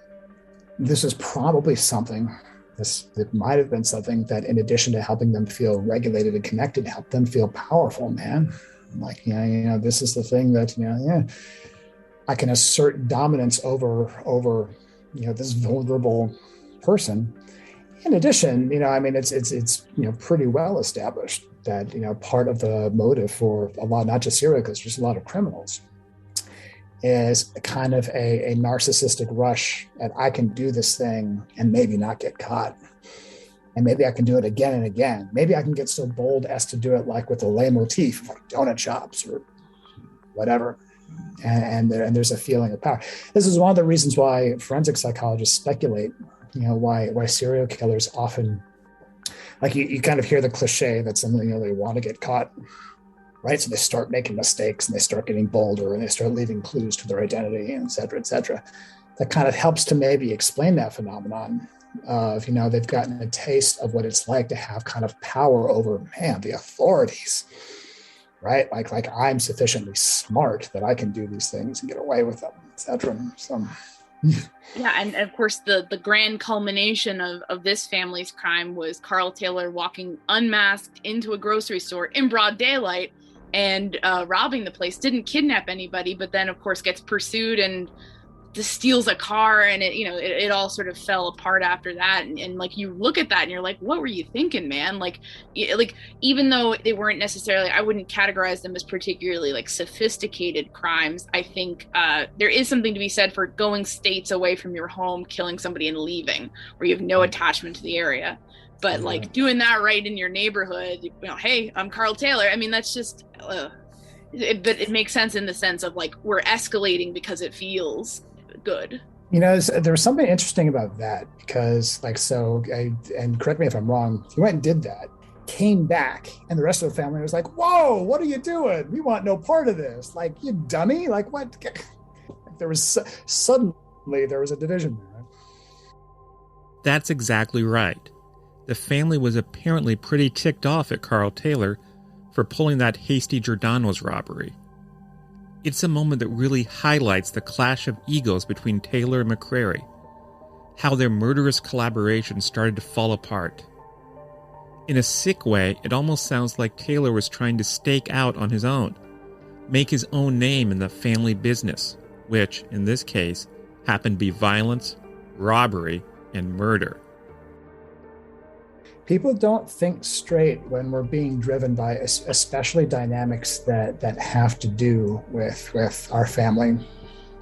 [SPEAKER 3] This is probably something, it might have been something that, in addition to helping them feel regulated and connected, helped them feel powerful, man. Like, this is the thing that, I can assert dominance over, this vulnerable person. In addition, it's pretty well established that, part of the motive for a lot, not just serial killers, just a lot of criminals, is kind of a narcissistic rush at, I can do this thing and maybe not get caught. And maybe I can do it again and again. Maybe I can get so bold as to do it like with a leitmotif, like donut shops or whatever. And there's a feeling of power. This is one of the reasons why forensic psychologists speculate, why serial killers often, like you kind of hear the cliche that something, they want to get caught. Right. So they start making mistakes and they start getting bolder and they start leaving clues to their identity, and et cetera, et cetera. That kind of helps to maybe explain that phenomenon of, they've gotten a taste of what it's like to have kind of power over, the authorities, right? Like I'm sufficiently smart that I can do these things and get away with them, et cetera. So.
[SPEAKER 4] Yeah, and of course the grand culmination of this family's crime was Carl Taylor walking unmasked into a grocery store in broad daylight and robbing the place. Didn't kidnap anybody, but then of course gets pursued and just steals a car, and it all sort of fell apart after that. And like, you look at that and you're like, what were you thinking, man? Like even though they weren't necessarily, I wouldn't categorize them as particularly like sophisticated crimes. I think there is something to be said for going states away from your home, killing somebody and leaving, where you have no attachment to the area. But like doing that right in your neighborhood, hey, I'm Carl Taylor. I mean, that's just but it makes sense in the sense of like, we're escalating because it feels good.
[SPEAKER 3] There was something interesting about that, because and correct me if I'm wrong, he went and did that, came back, and the rest of the family was like, whoa, what are you doing? We want no part of this. Like, you dummy. Like, what? Suddenly there was a division there.
[SPEAKER 2] That's exactly right. The family was apparently pretty ticked off at Carl Taylor for pulling that hasty Giordano's robbery. It's a moment that really highlights the clash of egos between Taylor and McCrary, how their murderous collaboration started to fall apart. In a sick way, it almost sounds like Taylor was trying to stake out on his own, make his own name in the family business, which, in this case, happened to be violence, robbery, and murder.
[SPEAKER 3] People don't think straight when we're being driven by especially dynamics that have to do with our family.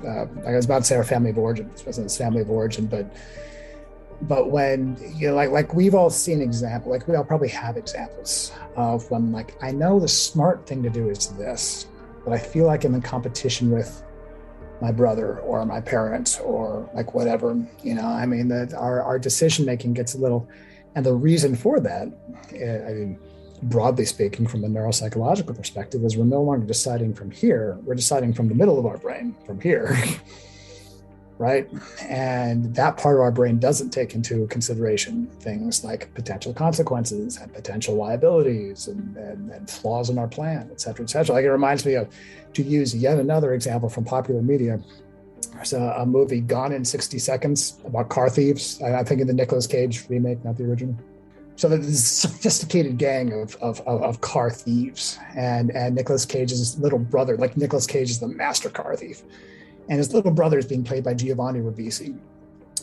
[SPEAKER 3] I was about to say our family of origin. This wasn't his family of origin, but when like we've all seen examples, like we all probably have examples of when, like, I know the smart thing to do is this, but I feel like I'm in competition with my brother or my parents or like whatever. I mean, that our decision making gets a little. And the reason for that, I mean, broadly speaking, from a neuropsychological perspective, is we're no longer deciding from here. We're deciding from the middle of our brain, from here, right? And that part of our brain doesn't take into consideration things like potential consequences and potential liabilities and flaws in our plan, et cetera, et cetera. Like, it reminds me of, to use yet another example from popular media, there's a movie, Gone in 60 Seconds, about car thieves. I'm thinking the Nicolas Cage remake, not the original. So there's this sophisticated gang of car thieves, and Nicolas Cage's little brother, like Nicolas Cage is the master car thief, and his little brother is being played by Giovanni Ribisi.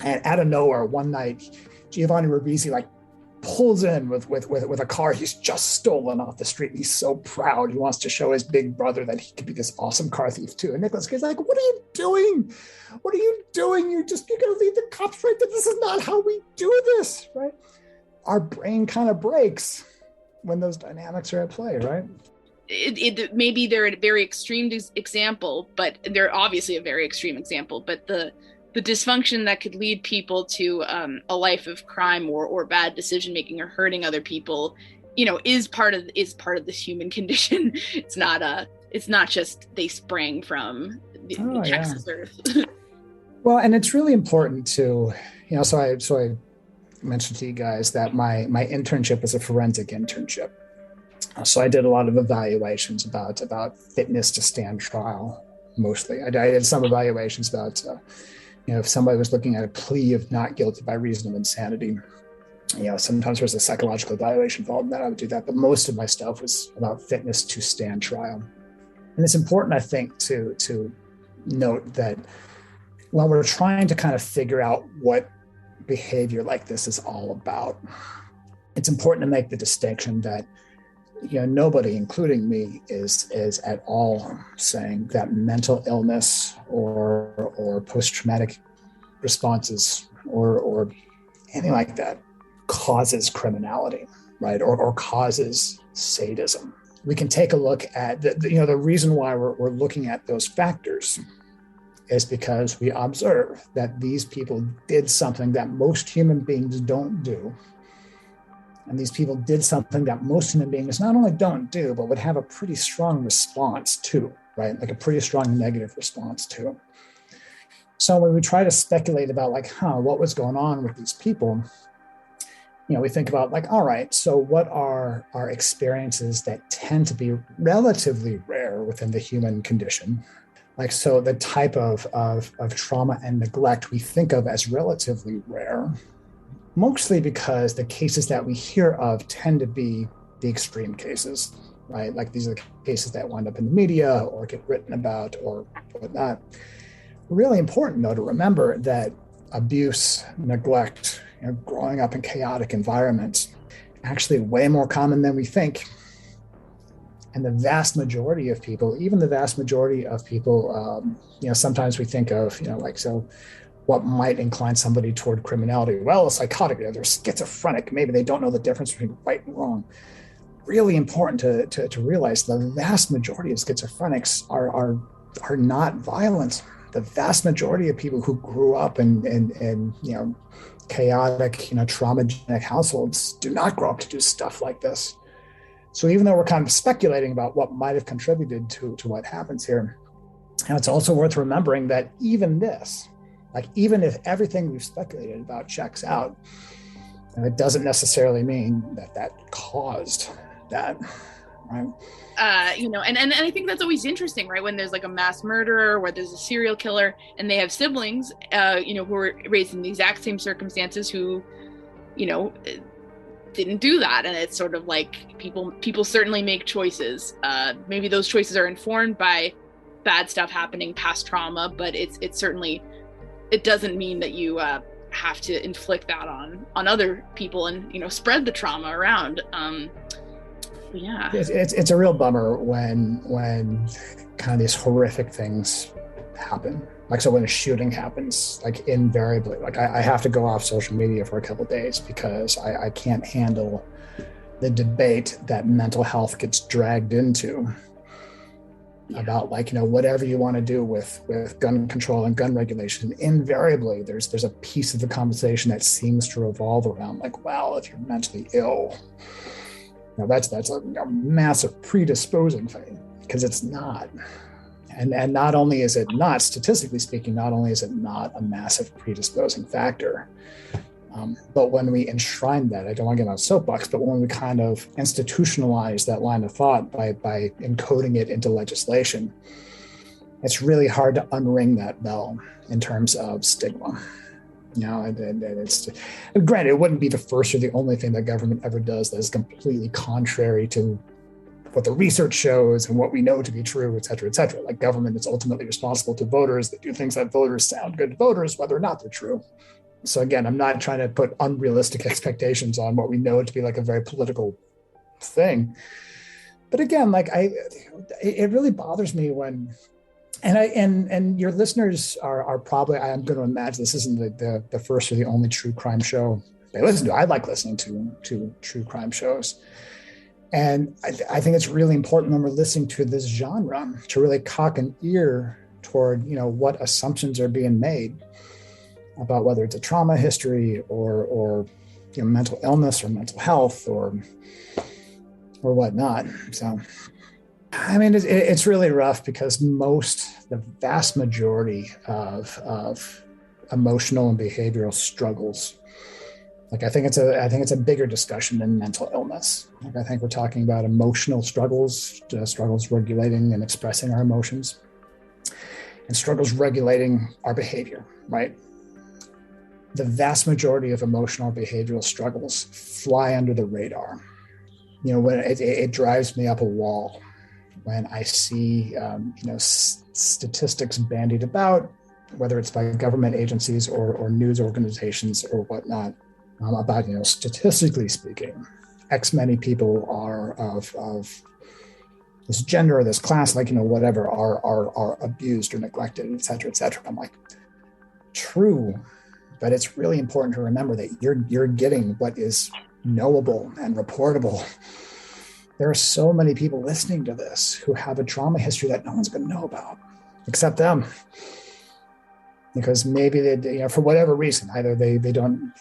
[SPEAKER 3] And out of nowhere, one night, Giovanni Ribisi like pulls in with a car he's just stolen off the street. And he's so proud. He wants to show his big brother that he could be this awesome car thief too. And Nicolas Cage's like, what are you doing? What are you doing? You're going to leave the cops right there. This is not how we do this, right? Our brain kind of breaks when those dynamics are at play, right?
[SPEAKER 4] Maybe they're a very extreme example, but they're obviously a very extreme example, but the dysfunction that could lead people to a life of crime or bad decision making or hurting other people, is part of this human condition. It's not just they sprang from Texas Earth.
[SPEAKER 3] Well, and it's really important to, so I mentioned to you guys that my internship was a forensic internship. So I did a lot of evaluations about fitness to stand trial, mostly. I did some evaluations about if somebody was looking at a plea of not guilty by reason of insanity, sometimes there's a psychological evaluation involved in that. I would do that. But most of my stuff was about fitness to stand trial. And it's important, I think, to note that when we're trying to kind of figure out what behavior like this is all about, it's important to make the distinction that nobody, including me, is at all saying that mental illness or post-traumatic responses or anything like that causes criminality, right? Or causes sadism. We can take a look at the reason why we're looking at those factors is because we observe that these people did something that most human beings don't do. And these people did something that most human beings not only don't do, but would have a pretty strong response to, right? Like a pretty strong negative response to. So when we try to speculate about what was going on with these people, we think about all right, so what are our experiences that tend to be relatively rare within the human condition? So the type of trauma and neglect we think of as relatively rare, mostly because the cases that we hear of tend to be the extreme cases, right? Like these are the cases that wind up in the media or get written about or whatnot. Really important, though, to remember that abuse, neglect, growing up in chaotic environments, actually way more common than we think. And the vast majority of people, even the vast majority of people, sometimes we think of, so what might incline somebody toward criminality? Well, a psychotic, they're schizophrenic. Maybe they don't know the difference between right and wrong. Really important to realize the vast majority of schizophrenics are not violent. The vast majority of people who grew up in chaotic, traumagenic households do not grow up to do stuff like this. So even though we're kind of speculating about what might have contributed to what happens here, it's also worth remembering that even this, even if everything we've speculated about checks out, it doesn't necessarily mean that caused that, right?
[SPEAKER 4] And I think that's always interesting, right? When there's like a mass murderer, where there's a serial killer, and they have siblings, who were raised in the exact same circumstances, who, didn't do that. And it's sort of like people certainly make choices. Maybe those choices are informed by bad stuff happening, past trauma, but it certainly doesn't mean that you have to inflict that on other people and spread the trauma around. Yeah,
[SPEAKER 3] it's a real bummer when kind of these horrific things happen. So when a shooting happens, invariably, I have to go off social media for a couple of days because I can't handle the debate that mental health gets dragged into about whatever you want to do with gun control and gun regulation. Invariably, there's a piece of the conversation that seems to revolve around well, if you're mentally ill, that's a massive predisposing thing, because it's not. And not only is it not, statistically speaking, not only is it not a massive predisposing factor, but when we enshrine that, I don't want to get on a soapbox, but when we kind of institutionalize that line of thought by encoding it into legislation, it's really hard to unring that bell in terms of stigma. And it's, granted, it wouldn't be the first or the only thing that government ever does that is completely contrary to what the research shows and what we know to be true, et cetera, et cetera. Government is ultimately responsible to voters that do things that voters sound good to voters, whether or not they're true. So again, I'm not trying to put unrealistic expectations on what we know to be a very political thing. But again, it really bothers me when, and your listeners are probably, I'm going to imagine this isn't the first or the only true crime show they listen to. I like listening to true crime shows. And I think it's really important when we're listening to this genre to really cock an ear toward, what assumptions are being made about whether it's a trauma history or mental illness or mental health or whatnot. So, it's really rough because the vast majority of emotional and behavioral struggles, I think it's a bigger discussion than mental illness. I think we're talking about emotional struggles regulating and expressing our emotions, and struggles regulating our behavior, right? The vast majority of emotional behavioral struggles fly under the radar. When it drives me up a wall when I see, statistics bandied about, whether it's by government agencies or news organizations or whatnot, about, statistically speaking, X many people are of this gender or this class, whatever, are abused or neglected, et cetera, et cetera. I'm true, but it's really important to remember that you're getting what is knowable and reportable. There are so many people listening to this who have a trauma history that no one's going to know about, except them. Because maybe they, for whatever reason, either they don't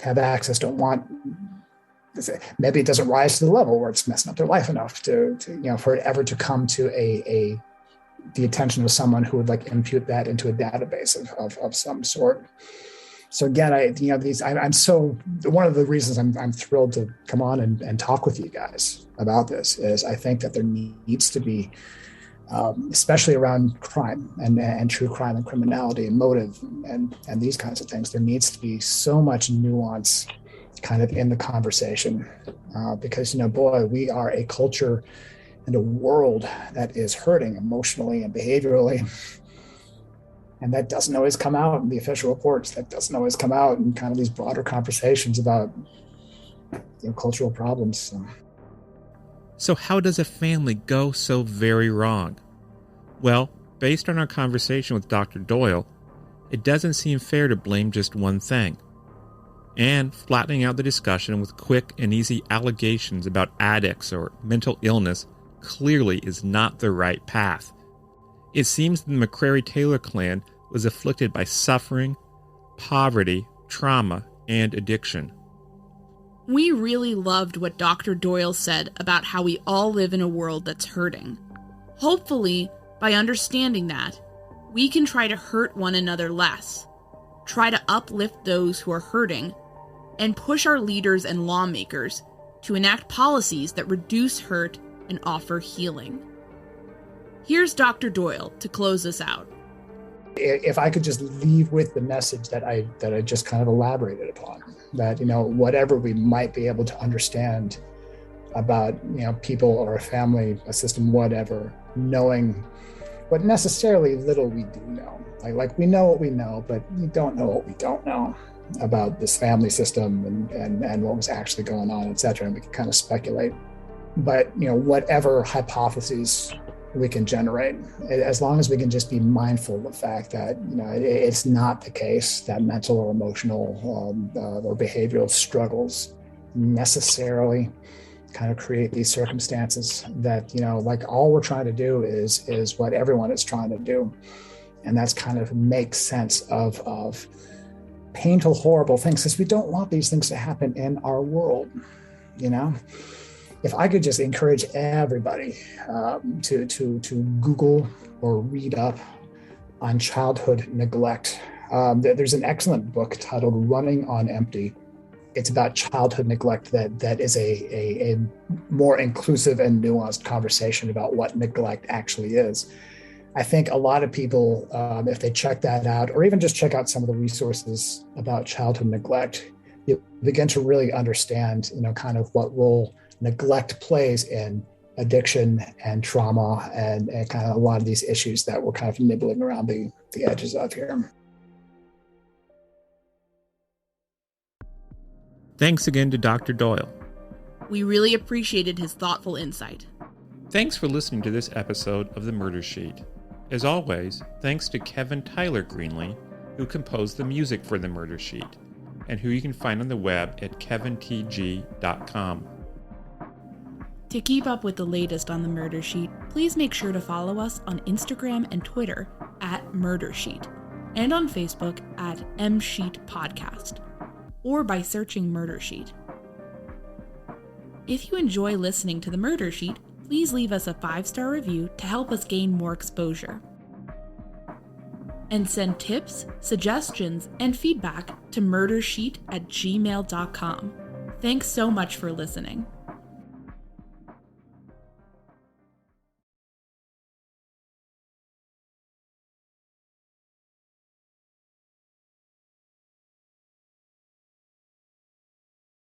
[SPEAKER 3] have access, don't want, maybe it doesn't rise to the level where it's messing up their life enough to for it ever to come to the attention of someone who would impute that into a database of some sort. So again, I'm so, one of the reasons I'm thrilled to come on and talk with you guys about this is I think that there needs to be, especially around crime and true crime and criminality and motive and these kinds of things, there needs to be so much nuance kind of in the conversation because, boy, we are a culture and a world that is hurting emotionally and behaviorally. And that doesn't always come out in the official reports. That doesn't always come out in kind of these broader conversations about cultural problems.
[SPEAKER 2] So how does a family go so very wrong? Well, based on our conversation with Dr. Doyle, it doesn't seem fair to blame just one thing. And flattening out the discussion with quick and easy allegations about addicts or mental illness clearly is not the right path. It seems the McCrary-Taylor clan was afflicted by suffering, poverty, trauma, and addiction.
[SPEAKER 1] We really loved what Dr. Doyle said about how we all live in a world that's hurting. Hopefully, by understanding that, we can try to hurt one another less, try to uplift those who are hurting, and push our leaders and lawmakers to enact policies that reduce hurt and offer healing. Here's Dr. Doyle to close us out.
[SPEAKER 3] If I could just leave with the message that I just kind of elaborated upon, that whatever we might be able to understand about people or a family, a system, whatever, knowing what necessarily little we do know. Like we know what we know, but we don't know what we don't know about this family system and what was actually going on, et cetera. And we can kind of speculate. But whatever hypotheses we can generate, as long as we can just be mindful of the fact that it's not the case that mental or emotional or behavioral struggles necessarily kind of create these circumstances that like all we're trying to do is what everyone is trying to do, and that's kind of make sense of painful, horrible things, because we don't want these things to happen in our world. If I could just encourage everybody to Google or read up on childhood neglect. There's an excellent book titled Running on Empty. It's about childhood neglect that is a more inclusive and nuanced conversation about what neglect actually is. I think a lot of people, if they check that out, or even just check out some of the resources about childhood neglect, you begin to really understand, kind of what role neglect plays in addiction and trauma and kind of a lot of these issues that we're kind of nibbling around the edges of here.
[SPEAKER 2] Thanks again to Dr. Doyle.
[SPEAKER 1] We really appreciated his thoughtful insight.
[SPEAKER 2] Thanks for listening to this episode of The Murder Sheet. As always, thanks to Kevin Tyler Greenlee, who composed the music for The Murder Sheet, and who you can find on the web at kevintg.com.
[SPEAKER 1] To keep up with the latest on The Murder Sheet, please make sure to follow us on Instagram and Twitter at murdersheet, and on Facebook at msheetpodcast, or by searching Murder Sheet. If you enjoy listening to The Murder Sheet, please leave us a 5-star review to help us gain more exposure. And send tips, suggestions, and feedback to murdersheet@gmail.com. Thanks so much for listening.